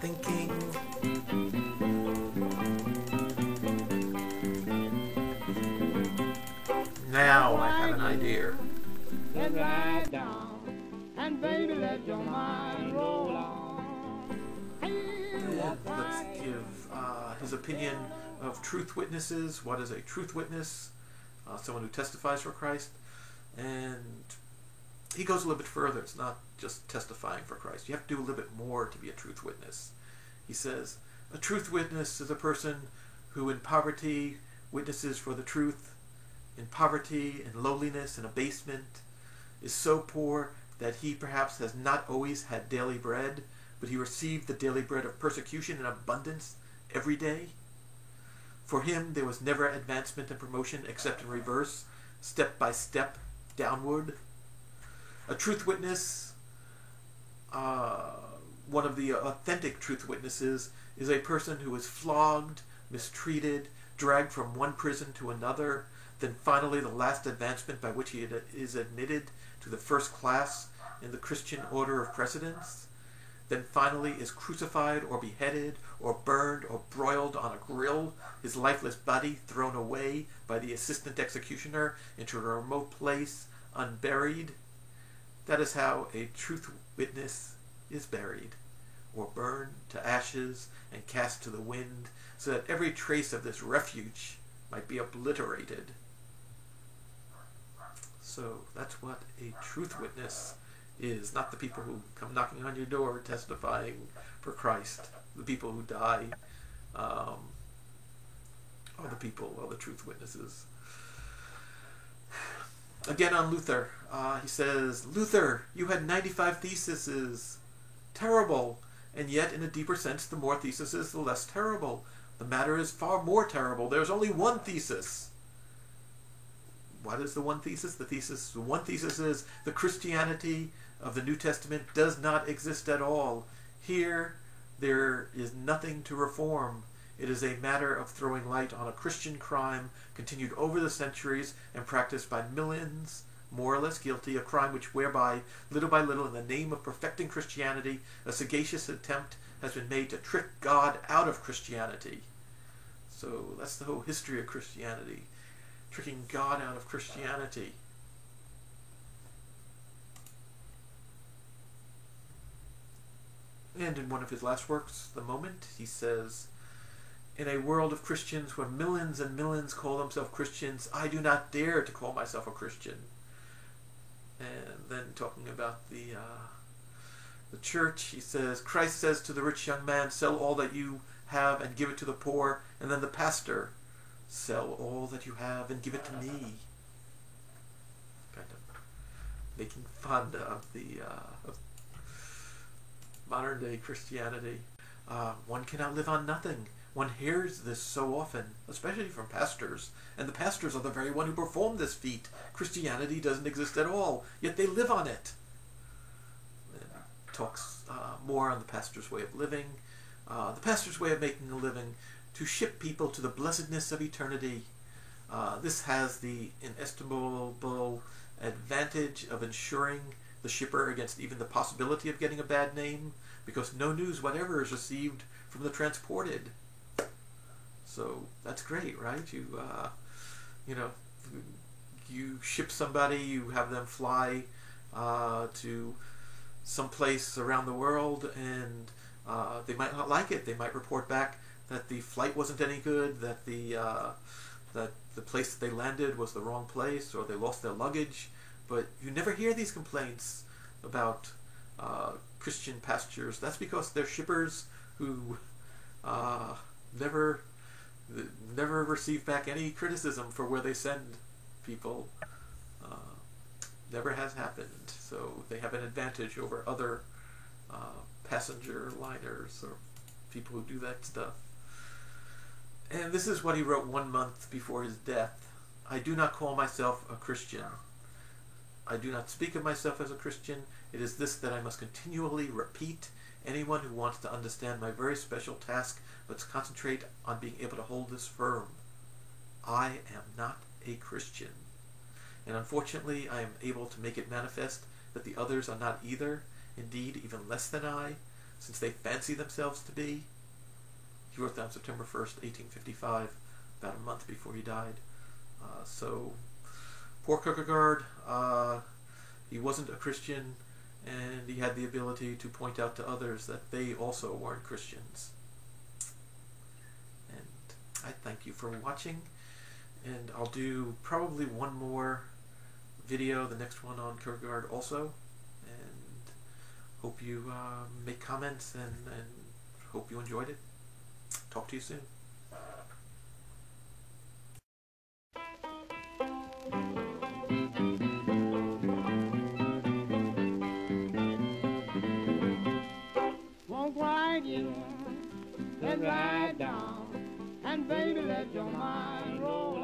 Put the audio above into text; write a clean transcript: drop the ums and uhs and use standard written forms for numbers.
thinking. Now I have an idea. Let's ride down, and baby, let your mind roll on. And let's give his opinion of truth witnesses. What is a truth witness? Someone who testifies for Christ. And he goes a little bit further. It's not just testifying for Christ. You have to do a little bit more to be a truth witness. He says, a truth witness is a person who in poverty witnesses for the truth, in poverty and lowliness and abasement, is so poor that he perhaps has not always had daily bread, but he received the daily bread of persecution in abundance every day. For him there was never advancement and promotion except in reverse, step by step, downward. A truth witness, one of the authentic truth witnesses, is a person who is flogged, mistreated, dragged from one prison to another, then finally the last advancement by which he is admitted to the first class in the Christian order of precedence, then finally is crucified or beheaded or burned or broiled on a grill, his lifeless body thrown away by the assistant executioner into a remote place, unburied. That is how a truth witness is buried, or burned to ashes and cast to the wind, so that every trace of this refuge might be obliterated. So that's what a truth witness is, not the people who come knocking on your door testifying for Christ. The people who die are the truth witnesses. Again on Luther, he says, Luther, you had 95 theses. Terrible. And yet, in a deeper sense, the more theses, the less terrible. The matter is far more terrible. There's only one thesis. What is the one thesis? The one thesis is the Christianity of the New Testament does not exist at all. Here, there is nothing to reform. It is a matter of throwing light on a Christian crime continued over the centuries and practiced by millions, more or less guilty, a crime which whereby, little by little, in the name of perfecting Christianity, a sagacious attempt has been made to trick God out of Christianity. So that's the whole history of Christianity. Tricking God out of Christianity. And in one of his last works, The Moment, he says, in a world of Christians where millions and millions call themselves Christians, I do not dare to call myself a Christian. And then talking about the church, he says, Christ says to the rich young man, sell all that you have and give it to the poor. And then the pastor, sell all that you have and give it to me. Kind of making fun of the of modern day Christianity. One cannot live on nothing. One hears this so often, especially from pastors. And the pastors are the very one who perform this feat. Christianity doesn't exist at all, yet they live on it. And talks more on the pastor's way of living. The pastor's way of making a living, to ship people to the blessedness of eternity. This has the inestimable advantage of ensuring the shipper against even the possibility of getting a bad name, because no news whatever is received from the transported. So that's great, right? You ship somebody, you have them fly to some place around the world, and they might not like it. They might report back that the flight wasn't any good, that the place that they landed was the wrong place, or they lost their luggage. But you never hear these complaints about Christian pastors. That's because they're shippers who never receive back any criticism for where they send people. Never has happened. So they have an advantage over other passenger liners or people who do that stuff. And this is what he wrote 1 month before his death. I do not call myself a Christian. I do not speak of myself as a Christian. It is this that I must continually repeat. Anyone who wants to understand my very special task must concentrate on being able to hold this firm. I am not a Christian. And unfortunately, I am able to make it manifest that the others are not either, indeed even less than I, since they fancy themselves to be. He wrote that on September 1st, 1855, about a month before he died. So, poor Kierkegaard, he wasn't a Christian, and he had the ability to point out to others that they also weren't Christians. And I thank you for watching, and I'll do probably one more video, the next one on Kierkegaard also, and hope you make comments, and hope you enjoyed it. Talk to you soon. Won't quiet you, let's ride down, and baby, let your mind roll